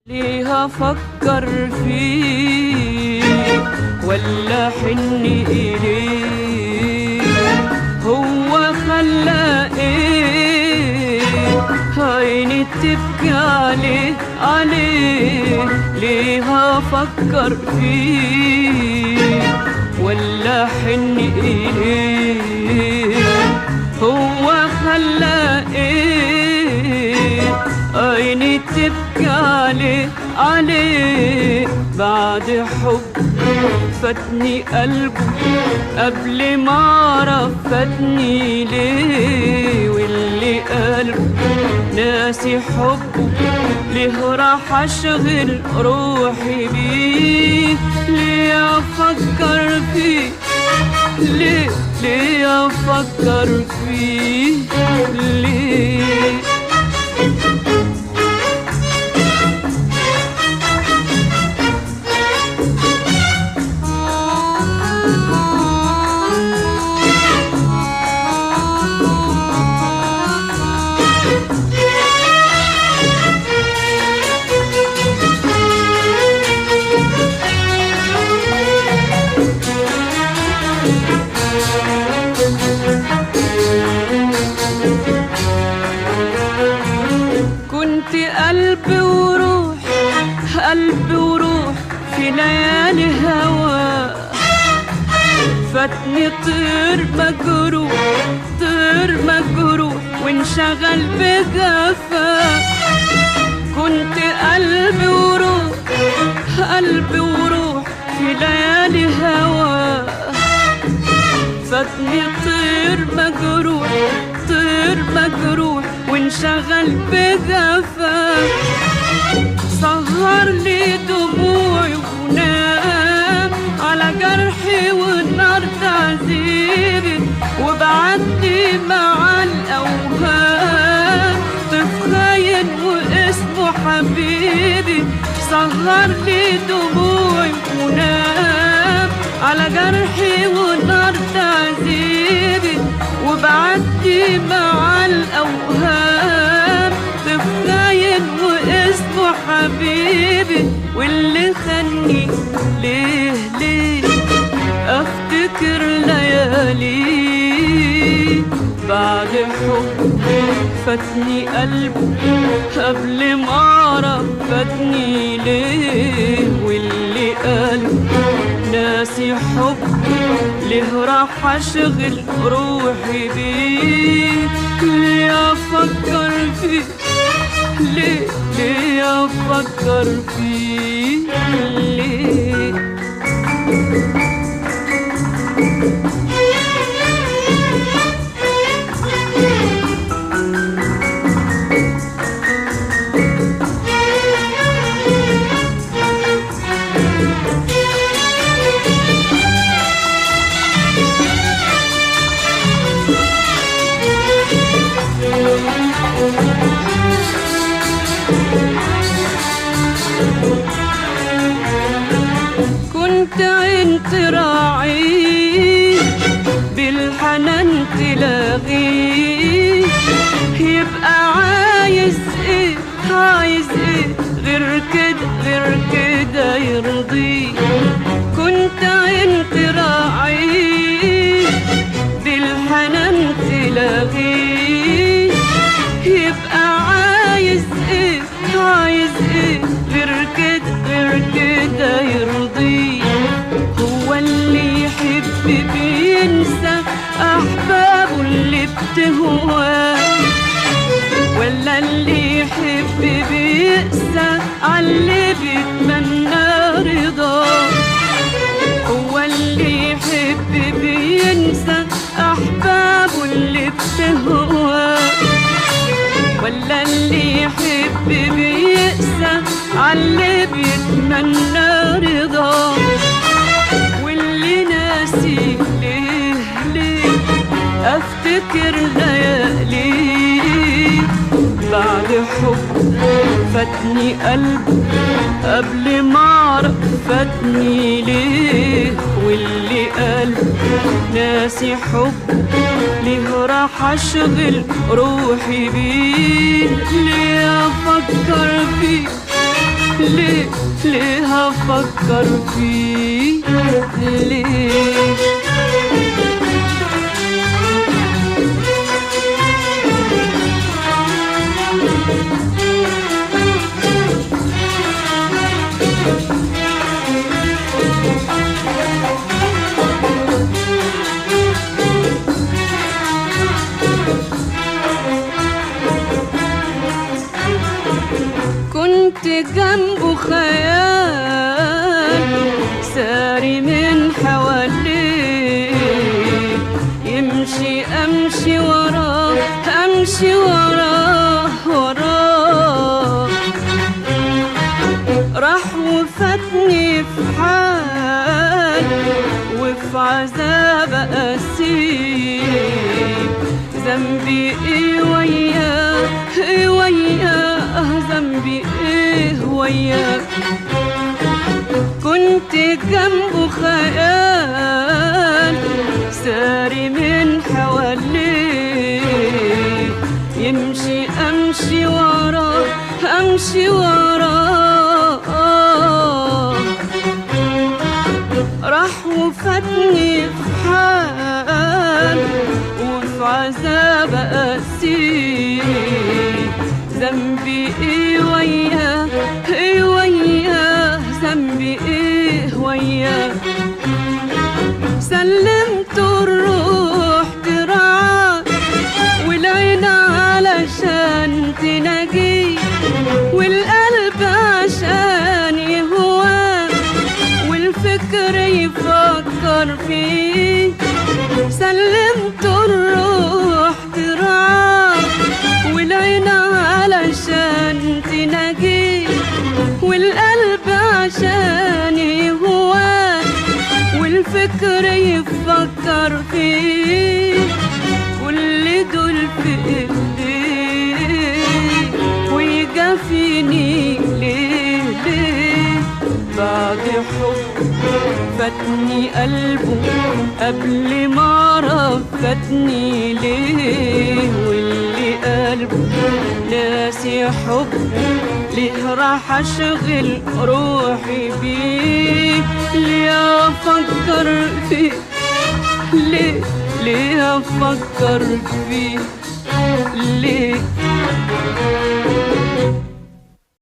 ليه أفكر فيه ولا حن إليه؟ هو خلى إيه عيني تبكي عليه عليه؟ ليه أفكر فيه ولا حن إليه؟ هو خلى إيه عيني تبكي عليه عليه؟ بعد حب فاتني قلبه قبل ما اعرف فاتني ليه، واللي قلبه ناسي حبه ليه راح اشغل روحي بيه؟ ليه افكر فيه؟ ليه افكر فيه؟ ليه؟ كنت قلبي وروح قلبي وروح في ليالي هوا، فاتني طير مجروح طير مجروح وانشغل بجفا. كنت قلبي وروح قلبي وروح في ليالي هوا، فاتني طير مجروح طير مجروح وانشغل بجفا. سهر لي دموعي ونام على جرحي والنار تعذيبي، وبعدي مع الأوهام طفل خاين واسمه حبيبي. سهر لي دموعي ونام على جرحي والنار تعذيبي، وبعدي مع الأوهام طفل خاين واسمه حبيبي. واللي خاني ليه أفتكر ليالي بعد حب فاتني قلبه قبل ما اعرف فاتني ليه، واللي قلبه ناسي حب ليه راح اشغل روحي بيه؟ ليه افكر فيه؟ ليه افكر فيه؟ ليه؟ كنت عين تراعيه بالحنان تلاغيه، يبقى عايز ايه عايز ايه غير كده يرضيه؟ كنت عين تراعيه بالحنان تلاغيه، يبقى عايز ايه عايز ايه غير كده يرضيه؟ هو اللي يحب بينسى احبابه اللي بتهواه، ولا اللي يحب بيقسى عاللي بيتمنى رضاه؟ هو اللي يحب بينسى احبابه اللي بتهواه، ولا اللي يحب بيقسى عاللي بيتمنى رضاه؟ واللي ناسي ليه افتكر ليالي بعد حب فاتني قلبه قبل ما اعرف فاتني ليه، واللي قلبه ناسي حب ليه راح اشغل روحي بيه؟ ليه افكر فيه؟ ليه ليه هفكر فيه ليه؟ كنت جنبه خيال ساري من حواليه، يمشي أمشي وراه أمشي وراه وراه، راح وفاتني في حال وفي عذاب أسير، ذنبي إيه وياه إيه وياه، ذنبي إيه وياه. كنت جنبه خيال ساري من حواليه، يمشي أمشي وراه أمشي وراه، راح وفاتني في حال وفي عذاب أسير، ذنبي إيه وياه إيه وياه، ذنبي إيه وياه. سلمت الروح ترعاه والعين علشان تناجيه، والقلب عشان يهواه والفكر يفكر فيه. سلمت الروح ترعاه والعين علشان تناجيه، والقلب عشان يهواه والفكر يفكر فيه. كل دول في ايديه ويجافيني ليه ليه؟ بعد حب فاتني قلبه قبل ما اعرف فاتني ليه، واللي قلبه ناسي حب ليه راح اشغل روحي بيه؟ ليه افكر فيه ليه ليه افكر فيه ليه؟